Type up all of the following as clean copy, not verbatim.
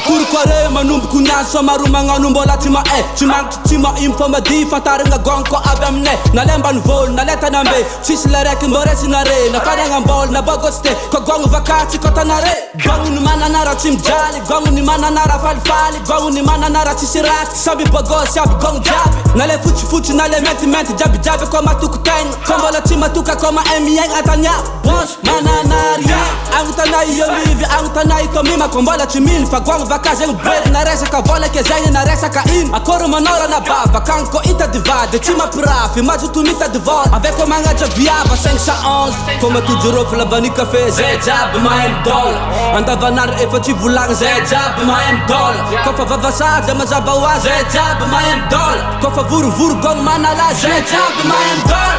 akory koa re manomboko niany somaro magnano mbola tsy ma tsy magnitry tsy maimbo fa mady fantarigna gogno koa avy aminay nale mbany volo nale tanambe tsisy le raiky mbô resinare nafanagna-mbôly nabagosite koa gogno vakatsy koa tanare gogno ny mananara tsy mijaly gogno ny mananara falifaly gogno ny mananara tsisy ratsy samby bagosy aby gogno jiaby nale fotsifotsy nale mentimenty jiabijiaby koa matoko tegna fa mbola tsy matoka koa mahay miaigna atania bosy mananaria agny tanay olivy agny tanay tomima koa mbola tsy mino fa gogno vaka zegny bredy na resaka vola ke zegny na resaka ino akory manora na bava kagny koa hitady vady tsy mampirafy mazoto mitady vola avy koa magnaja viava 511 koa matodorofo lavany kafe zay jiaby mahay midola andavanandro efa tsy volagny zay jiaby mahay midola koa fa vavasazy mazava hoazy zay jiaby mahay midola koa fa vorovoro gogno manala zay jiaby mahay midola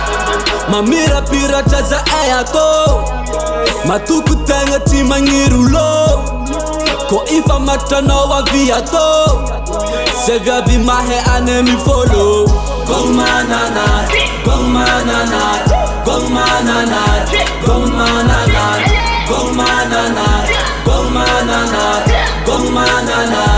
mamirapiratra zahay atô matoko tegna tsy magniry olo koa ifa matranao avy atô zay viavy mahay ane mifôlô gogno mananara gogno mananara gogno mananara gogno mananara gogno mananara gogno mananara gogno mananara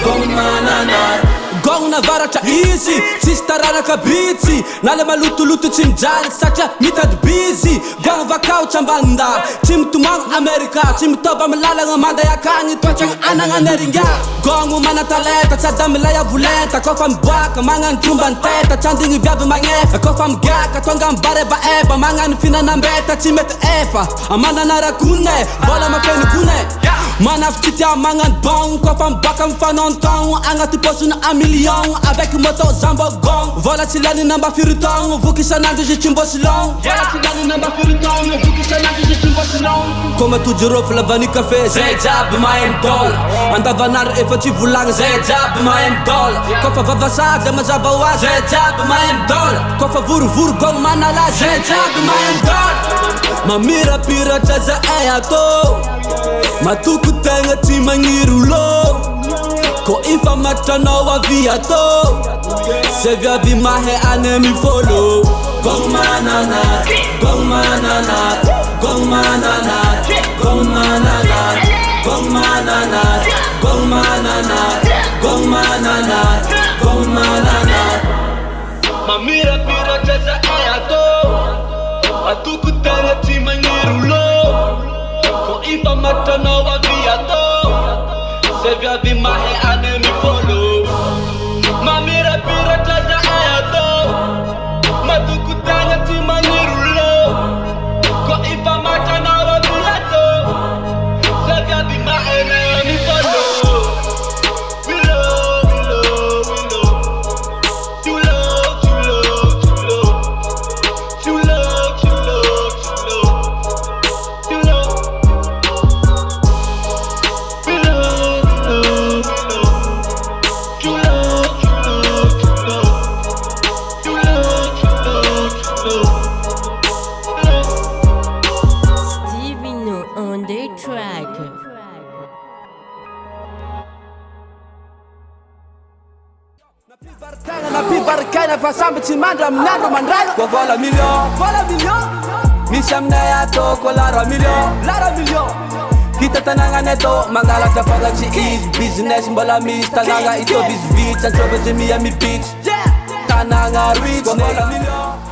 gogno mananara gogno navaratra izy tsisy taranaka bitsy nale malotoloto tsy mijaly satria mitady bizy gogno vakaotra ambanda tsy mitomagno amerika tsy mitôva amy lalagna manday akagny toetragna anagnaneringa gogno manatalenta tsy ada milay avolenta koa fa miboaka magnano tromba ny teta tsy andigny viavy magnefa koa fa migaka tonga mibarebaeba magnano finanambeta tsy mety efa amananara kone vola mafeny kone manafitsy tia magnano bon koa fa miboaka mifanonton agnaty posona a million avec moto zambo gong vola tsy lany namba firytogno voky isanandro izy tsy mbô silon vola tsy lany namba firytogno voky isanandro izy tsy mbô silon koa matodorofo lavany kafe zay jiaby mahay midola andavanandro efa tsy volagny zay jiaby mahay midola koa fa vavasazy mazava hoazy zay jiaby mahay midola koa fa vorovoro gogno manala zay jiaby mahay midola mamirapiratra zahay atô matoko tegna tsy magniry olo koa ifa matranao avy atô zay viavy mahay ane mifôlô gogno mananara gogno mananara gogno mananara gogno mananara gogno mananara gogno mananara gogno mananara gogno mananara mamirapiratra zahay atô matoko tegna tsy magniry olo koa ifa matranao avy atô zay viavy mahay ane mifôlô mamirapiratra zahay atô matoko tegna tsy magniry olo koa ifa matranao avy atô zay viavy mahay ane mifôlô napivarikaina fa samby tsy mandra amin'andro mandray koa vola million misy aminay atô koa lara million hita tanagnanay atô mangalatra fôgna tsy izy business mbola misy tanagna itô visivitsy antsôva ze mia mipitsy tanagna rich koa vola million